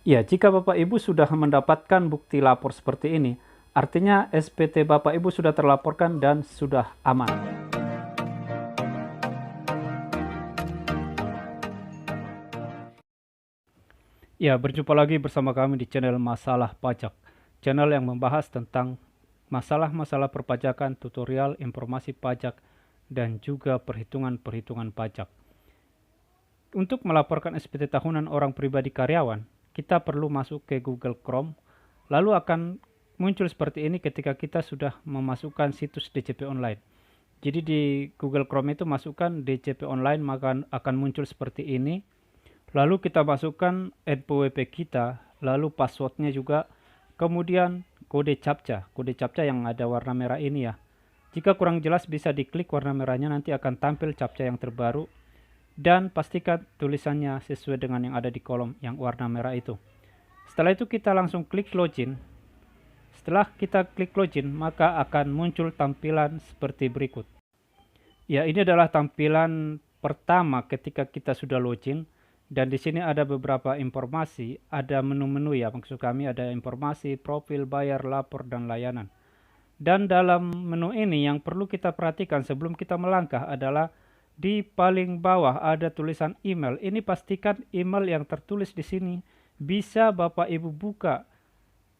Ya, jika Bapak Ibu sudah mendapatkan bukti lapor seperti ini, artinya SPT Bapak Ibu sudah terlaporkan dan sudah aman. Ya, berjumpa lagi bersama kami di channel Masalah Pajak. Channel yang membahas tentang masalah-masalah perpajakan, tutorial, informasi pajak, dan juga perhitungan-perhitungan pajak. Untuk melaporkan SPT tahunan orang pribadi karyawan, kita perlu masuk ke Google Chrome, lalu akan muncul seperti ini ketika kita sudah memasukkan situs DJP online. Jadi di Google Chrome itu masukkan DJP online, maka akan muncul seperti ini. Lalu kita masukkan NPWP kita, lalu passwordnya juga, kemudian kode CAPTCHA yang ada warna merah ini ya. Jika kurang jelas bisa diklik warna merahnya, nanti akan tampil CAPTCHA yang terbaru, dan pastikan tulisannya sesuai dengan yang ada di kolom yang warna merah itu. Setelah itu kita langsung klik login. Setelah kita klik login, maka akan muncul tampilan seperti berikut. Ya, ini adalah tampilan pertama ketika kita sudah login. Dan di sini ada beberapa informasi, ada menu-menu ya, maksud kami ada informasi, profil, bayar, lapor, dan layanan. Dan dalam menu ini yang perlu kita perhatikan sebelum kita melangkah adalah di paling bawah ada tulisan email. Ini pastikan email yang tertulis di sini bisa Bapak Ibu buka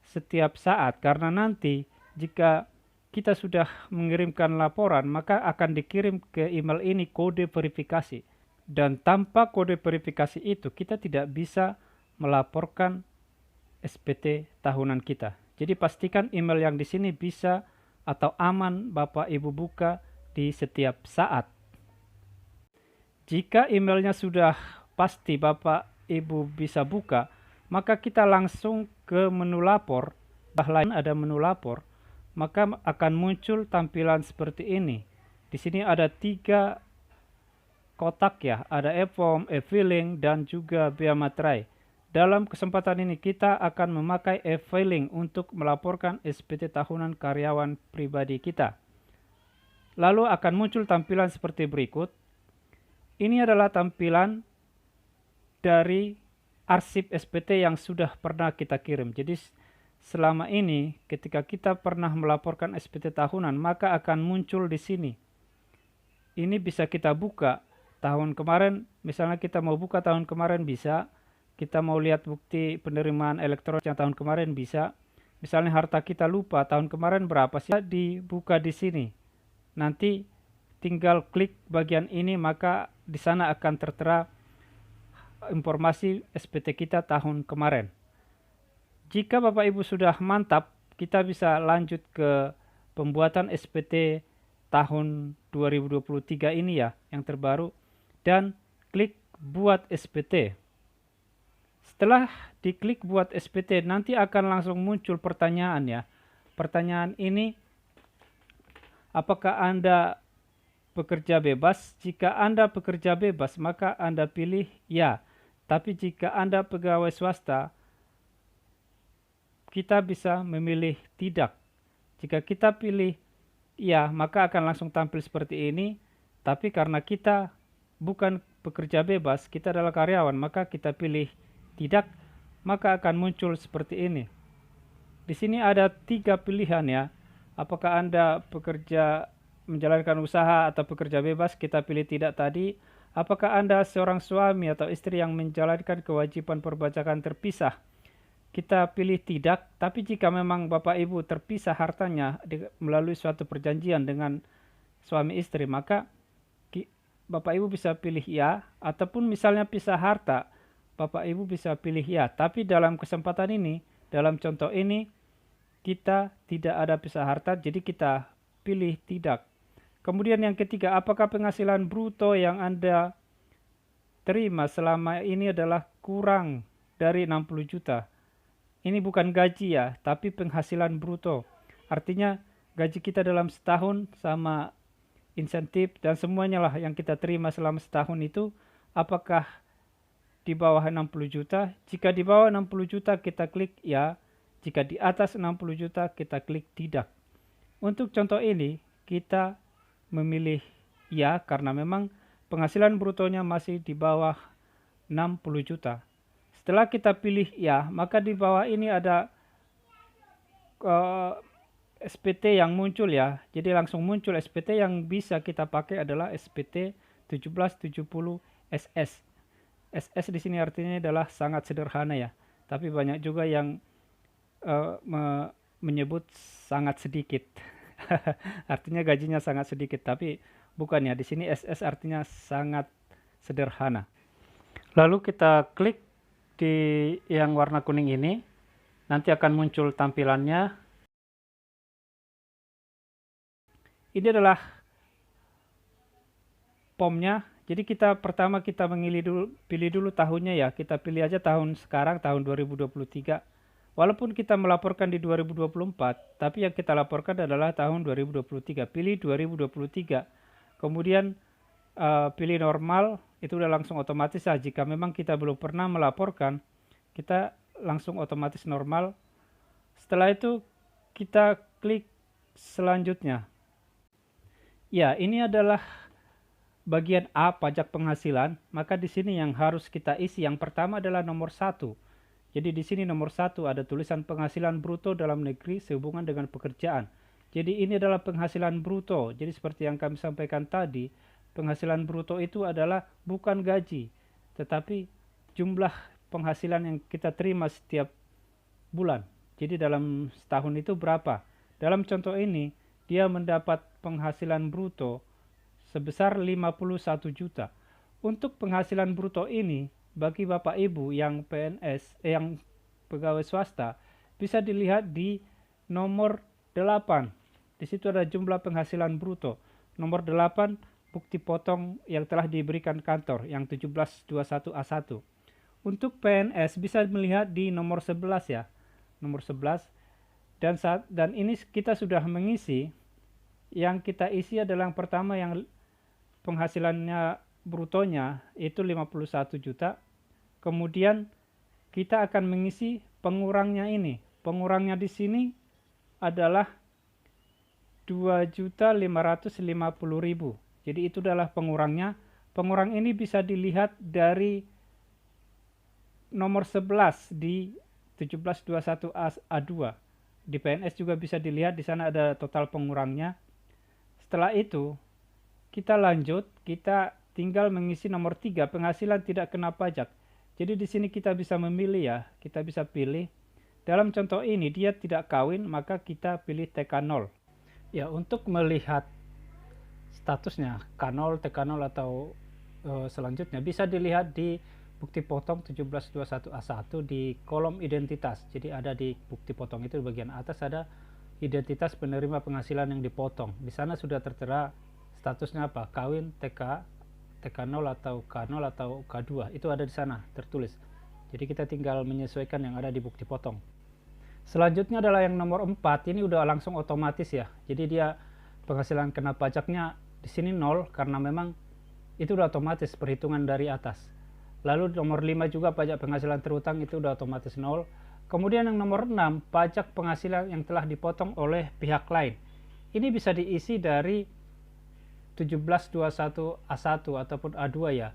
setiap saat, karena nanti jika kita sudah mengirimkan laporan, maka akan dikirim ke email ini kode verifikasi. Dan tanpa kode verifikasi itu, kita tidak bisa melaporkan SPT tahunan kita. Jadi pastikan email yang di sini bisa atau aman Bapak Ibu buka di setiap saat. Jika emailnya sudah pasti Bapak Ibu bisa buka, maka kita langsung ke menu lapor. Lain ada menu lapor, maka akan muncul tampilan seperti ini. Di sini ada 3 kotak ya, ada e-form, e-filing, dan juga bea materai. Dalam kesempatan ini kita akan memakai e-filing untuk melaporkan SPT tahunan karyawan pribadi kita. Lalu akan muncul tampilan seperti berikut. Ini adalah tampilan dari arsip SPT yang sudah pernah kita kirim. Jadi selama ini ketika kita pernah melaporkan SPT tahunan, maka akan muncul di sini. Ini bisa kita buka. Tahun kemarin, misalnya kita mau buka tahun kemarin bisa, kita mau lihat bukti penerimaan elektronik yang tahun kemarin bisa. Misalnya harta kita lupa tahun kemarin berapa sih, dibuka di sini. Nanti tinggal klik bagian ini, maka di sana akan tertera informasi SPT kita tahun kemarin. Jika Bapak Ibu sudah mantap, kita bisa lanjut ke pembuatan SPT tahun 2023 ini ya, yang terbaru, dan klik buat SPT. Setelah diklik buat SPT, nanti akan langsung muncul pertanyaan ya. Pertanyaan ini, apakah Anda pekerja bebas? Jika Anda pekerja bebas, maka Anda pilih ya. Tapi jika Anda pegawai swasta, kita bisa memilih tidak. Jika kita pilih ya, maka akan langsung tampil seperti ini. Tapi karena kita bukan pekerja bebas, kita adalah karyawan, maka kita pilih tidak, maka akan muncul seperti ini. Di sini ada 3 pilihan ya. Apakah Anda pekerja menjalankan usaha atau pekerja bebas, kita pilih tidak tadi. Apakah Anda seorang suami atau istri yang menjalankan kewajiban perpajakan terpisah, kita pilih tidak. Tapi jika memang Bapak Ibu terpisah hartanya melalui suatu perjanjian dengan suami istri, maka Bapak Ibu bisa pilih ya, ataupun misalnya pisah harta, Bapak Ibu bisa pilih ya. Tapi dalam kesempatan ini, dalam contoh ini, kita tidak ada pisah harta, jadi kita pilih tidak. Kemudian yang ketiga, apakah penghasilan bruto yang Anda terima selama ini adalah kurang dari 60 juta? Ini bukan gaji ya, tapi penghasilan bruto. Artinya gaji kita dalam setahun sama insentif dan semuanya lah yang kita terima selama setahun itu, apakah di bawah 60 juta? Jika di bawah 60 juta kita klik ya, jika di atas 60 juta kita klik tidak. Untuk contoh ini kita memilih ya karena memang penghasilan brutonya masih di bawah 60 juta. Setelah kita pilih ya, maka di bawah ini ada SPT yang muncul ya. Jadi langsung muncul SPT yang bisa kita pakai adalah SPT 1770 SS. SS di sini artinya adalah sangat sederhana ya. Tapi banyak juga yang menyebut sangat sedikit. Artinya gajinya sangat sedikit, tapi bukan ya. Di sini SS artinya sangat sederhana. Lalu kita klik di yang warna kuning ini, nanti akan muncul tampilannya. Ini adalah POM-nya. Jadi pertama kita pilih dulu tahunnya ya. Kita pilih aja tahun sekarang, tahun 2023. Walaupun kita melaporkan di 2024, tapi yang kita laporkan adalah tahun 2023. Pilih 2023. Kemudian pilih normal, itu udah langsung otomatis lah. Jika memang kita belum pernah melaporkan, kita langsung otomatis normal. Setelah itu kita klik selanjutnya. Ya, ini adalah bagian A, pajak penghasilan. Maka di sini yang harus kita isi yang pertama adalah nomor 1. Jadi di sini nomor 1 ada tulisan penghasilan bruto dalam negeri sehubungan dengan pekerjaan. Jadi ini adalah penghasilan bruto. Jadi seperti yang kami sampaikan tadi, penghasilan bruto itu adalah bukan gaji, tetapi jumlah penghasilan yang kita terima setiap bulan. Jadi dalam setahun itu berapa? Dalam contoh ini, dia mendapat penghasilan bruto sebesar 51 juta. Untuk penghasilan bruto ini, bagi Bapak Ibu yang PNS, yang pegawai swasta, bisa dilihat di nomor 8. Di situ ada jumlah penghasilan bruto. Nomor 8, bukti potong yang telah diberikan kantor, yang 1721A1. Untuk PNS bisa melihat di nomor 11 ya. Nomor 11. Dan ini kita sudah mengisi. Yang kita isi adalah yang pertama yang penghasilannya brutonya itu 51 juta. Kemudian kita akan mengisi pengurangnya ini. Pengurangnya di sini adalah 2.550.000. Jadi itu adalah pengurangnya. Pengurang ini bisa dilihat dari nomor 11 di 1721A2. Di PNS juga bisa dilihat, di sana ada total pengurangnya. Setelah itu kita lanjut, kita tinggal mengisi nomor 3, penghasilan tidak kena pajak. Jadi di sini kita bisa memilih ya, kita bisa pilih. Dalam contoh ini dia tidak kawin, maka kita pilih TK0. Ya, untuk melihat statusnya K0, TK0 atau selanjutnya bisa dilihat di bukti potong 1721A1 di kolom identitas. Jadi ada di bukti potong itu di bagian atas ada identitas penerima penghasilan yang dipotong. Di sana sudah tertera statusnya apa, kawin, TK0 atau K0 atau K2, itu ada di sana tertulis. Jadi kita tinggal menyesuaikan yang ada di bukti potong. Selanjutnya adalah yang nomor 4, ini udah langsung otomatis ya. Jadi dia penghasilan kena pajaknya di sini 0 karena memang itu udah otomatis perhitungan dari atas. Lalu nomor 5 juga pajak penghasilan terutang itu udah otomatis 0. Kemudian yang nomor 6, pajak penghasilan yang telah dipotong oleh pihak lain. Ini bisa diisi dari 1721A1 ataupun A2 ya.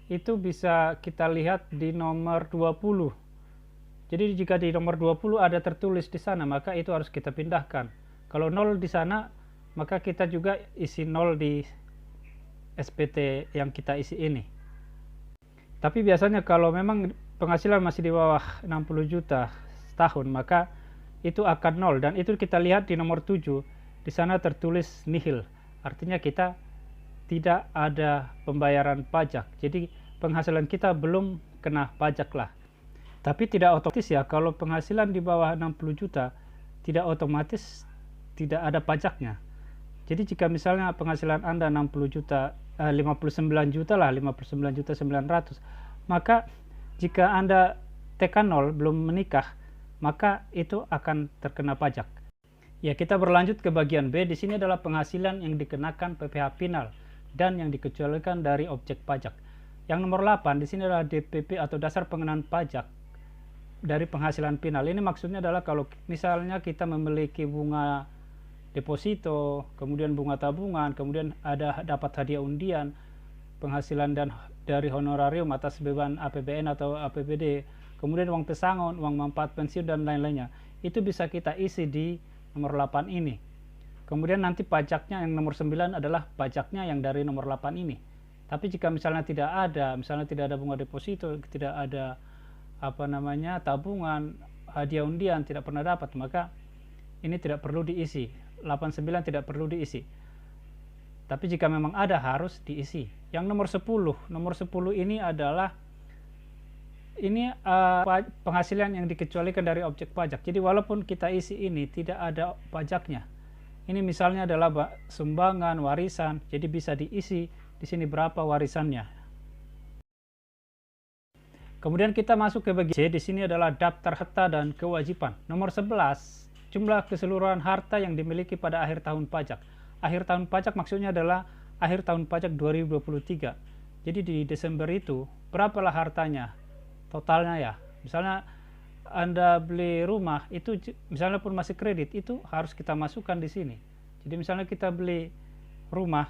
Itu bisa kita lihat di nomor 20. Jadi jika di nomor 20 ada tertulis di sana, maka itu harus kita pindahkan. Kalau 0 di sana, maka kita juga isi 0 di SPT yang kita isi ini. Tapi biasanya kalau memang penghasilan masih di bawah 60 juta setahun, maka itu akan 0. Dan itu kita lihat di nomor 7, di sana tertulis nihil. Artinya kita tidak ada pembayaran pajak. Jadi penghasilan kita belum kena pajak lah. Tapi tidak otomatis ya, kalau penghasilan di bawah 60 juta tidak otomatis tidak ada pajaknya. Jadi jika misalnya penghasilan Anda 59 juta lah, 59 juta 900, maka jika Anda TK0 belum menikah, maka itu akan terkena pajak. Ya, kita berlanjut ke bagian B. Di sini adalah penghasilan yang dikenakan PPh final dan yang dikecualikan dari objek pajak. Yang nomor 8 di sini adalah DPP atau dasar pengenaan pajak dari penghasilan final. Ini maksudnya adalah kalau misalnya kita memiliki bunga deposito, kemudian bunga tabungan, kemudian ada dapat hadiah undian, penghasilan dan dari honorarium atas beban APBN atau APBD, kemudian uang pesangon, uang manfaat pensiun, dan lain-lainnya. Itu bisa kita isi di nomor 8 ini. Kemudian nanti pajaknya yang nomor 9 adalah pajaknya yang dari nomor 8 ini. Tapi jika misalnya tidak ada bunga deposito, tidak ada tabungan, hadiah undian, tidak pernah dapat, maka ini tidak perlu diisi. 89 tidak perlu diisi. Tapi jika memang ada, harus diisi. Yang nomor 10 ini adalah penghasilan yang dikecualikan dari objek pajak. Jadi walaupun kita isi ini tidak ada pajaknya. Ini misalnya adalah sumbangan, warisan, jadi bisa diisi di sini berapa warisannya. Kemudian kita masuk ke bagian C. Di sini adalah daftar harta dan kewajiban. Nomor 11, jumlah keseluruhan harta yang dimiliki pada akhir tahun pajak. Akhir tahun pajak maksudnya adalah akhir tahun pajak 2023. Jadi di Desember itu berapalah hartanya, totalnya ya. Misalnya Anda beli rumah, itu misalnya pun masih kredit, itu harus kita masukkan di sini. Jadi misalnya kita beli rumah,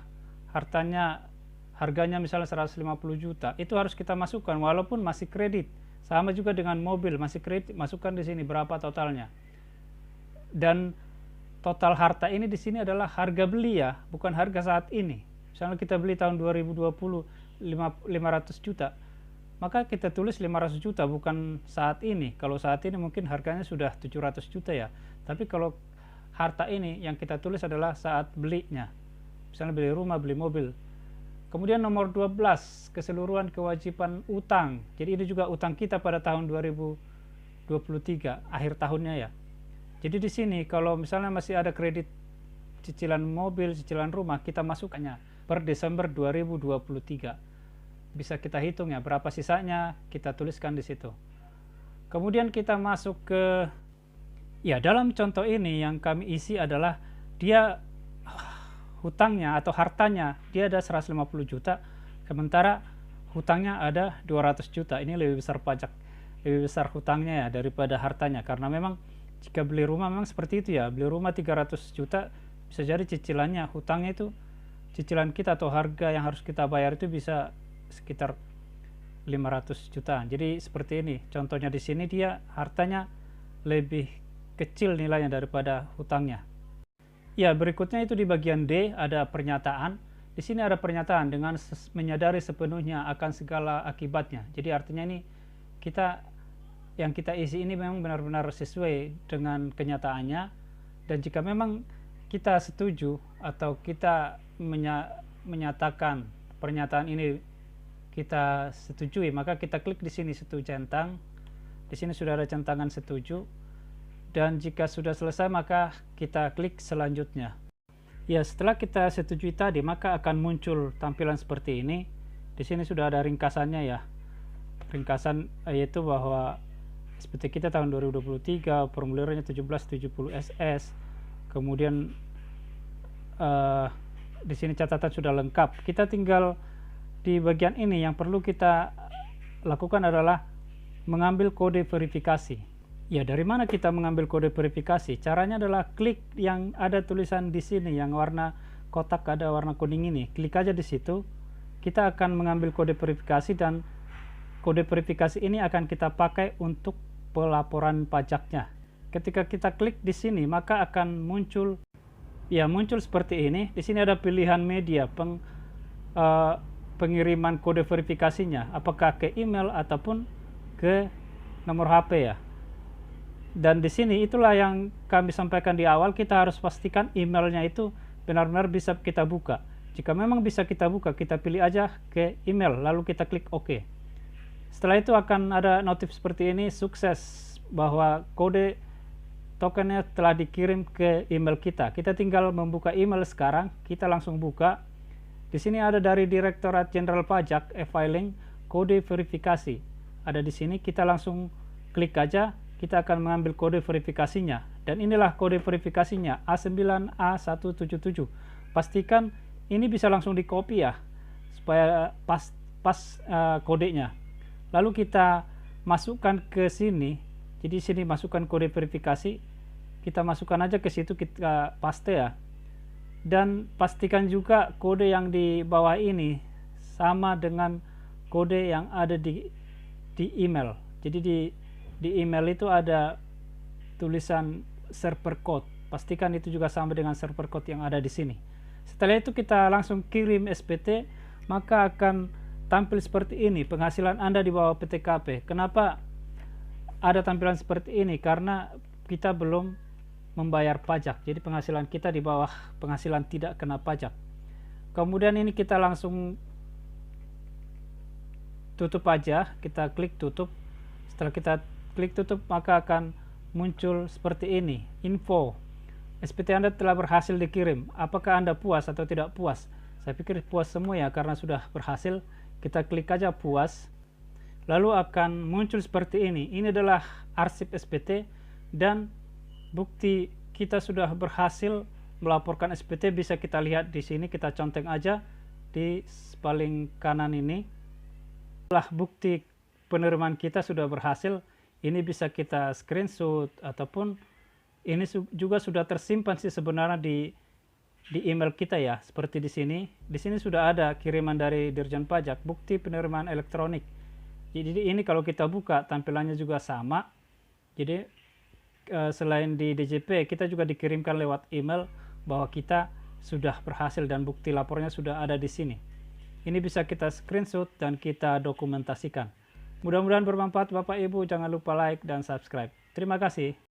harganya misalnya 150 juta, itu harus kita masukkan walaupun masih kredit. Sama juga dengan mobil, masih kredit, masukkan di sini berapa totalnya. Dan total harta ini di sini adalah harga beli ya, bukan harga saat ini. Misalnya kita beli tahun 2020 500 juta, maka kita tulis 500 juta bukan saat ini. Kalau saat ini mungkin harganya sudah 700 juta ya. Tapi kalau harta ini yang kita tulis adalah saat belinya. Misalnya beli rumah, beli mobil. Kemudian nomor 12, keseluruhan kewajiban utang. Jadi ini juga utang kita pada tahun 2023, akhir tahunnya ya. Jadi di sini kalau misalnya masih ada kredit cicilan mobil, cicilan rumah, kita masukkannya per Desember 2023. Bisa kita hitung ya berapa sisanya, kita tuliskan di situ. Kemudian kita masuk ke dalam contoh ini yang kami isi adalah dia hutangnya atau hartanya dia ada 150 juta, sementara hutangnya ada 200 juta. Ini lebih besar pajak, lebih besar hutangnya ya daripada hartanya, karena memang jika beli rumah memang seperti itu ya. Beli rumah 300 juta, bisa jadi cicilannya, hutangnya itu cicilan kita atau harga yang harus kita bayar itu bisa sekitar 500 jutaan. Jadi seperti ini contohnya. Di sini dia hartanya lebih kecil nilainya daripada hutangnya. Ya, berikutnya itu di bagian D ada pernyataan. Di sini ada pernyataan dengan menyadari sepenuhnya akan segala akibatnya. Jadi artinya ini yang kita isi ini memang benar-benar sesuai dengan kenyataannya, dan jika memang kita setuju atau kita menyatakan pernyataan ini kita setujui, maka kita klik di sini setuju centang. Di sini sudah ada centangan setuju, dan jika sudah selesai maka kita klik selanjutnya. Ya, setelah kita setujui tadi maka akan muncul tampilan seperti ini. Di sini sudah ada ringkasannya ya. Ringkasan yaitu bahwa seperti kita tahun 2023 formulirnya 1770 SS. Kemudian di sini catatan sudah lengkap. Kita tinggal di bagian ini yang perlu kita lakukan adalah mengambil kode verifikasi. Ya, dari mana kita mengambil kode verifikasi? Caranya adalah klik yang ada tulisan di sini yang warna kotak ada warna kuning ini. Klik aja di situ. Kita akan mengambil kode verifikasi, dan kode verifikasi ini akan kita pakai untuk pelaporan pajaknya. Ketika kita klik di sini maka akan muncul seperti ini. Di sini ada pilihan media pengiriman kode verifikasinya, apakah ke email ataupun ke nomor HP ya. Dan di sini itulah yang kami sampaikan di awal, kita harus pastikan emailnya itu benar-benar bisa kita buka. Jika memang bisa kita buka, kita pilih aja ke email lalu kita klik OK. Setelah itu akan ada notif seperti ini, sukses, bahwa kode tokennya telah dikirim ke email kita. Kita tinggal membuka email sekarang, kita langsung buka. Di sini ada dari Direktorat Jenderal Pajak, e-filing, kode verifikasi. Ada di sini, kita langsung klik aja, kita akan mengambil kode verifikasinya. Dan inilah kode verifikasinya, A9A177. Pastikan ini bisa langsung di copy ya, supaya pas kodenya. Lalu kita masukkan ke sini. Jadi sini masukkan kode verifikasi, kita masukkan aja ke situ, kita paste ya. Dan pastikan juga kode yang di bawah ini sama dengan kode yang ada di email. Jadi di email itu ada tulisan server code. Pastikan itu juga sama dengan server code yang ada di sini. Setelah itu kita langsung kirim SPT, maka akan tampil seperti ini penghasilan Anda di bawah PTKP. Kenapa ada tampilan seperti ini? Karena kita belum membayar pajak, jadi penghasilan kita di bawah penghasilan tidak kena pajak. Kemudian ini kita langsung tutup aja, kita klik tutup. Setelah kita klik tutup, maka akan muncul seperti ini, info SPT Anda telah berhasil dikirim. Apakah Anda puas atau tidak puas? Saya pikir puas semua ya, karena sudah berhasil. Kita klik aja puas, lalu akan muncul seperti ini. Ini adalah arsip SPT dan bukti kita sudah berhasil melaporkan SPT. Bisa kita lihat di sini, kita conteng aja di paling kanan ini. Setelah bukti penerimaan kita sudah berhasil, ini bisa kita screenshot ataupun ini juga sudah tersimpan sih sebenarnya di email kita ya, seperti di sini. Di sini sudah ada kiriman dari Dirjen Pajak, bukti penerimaan elektronik. Jadi ini kalau kita buka tampilannya juga sama. Jadi selain di DJP, kita juga dikirimkan lewat email bahwa kita sudah berhasil dan bukti lapornya sudah ada di sini. Ini bisa kita screenshot dan kita dokumentasikan. Mudah-mudahan bermanfaat Bapak Ibu. Jangan lupa like dan subscribe. Terima kasih.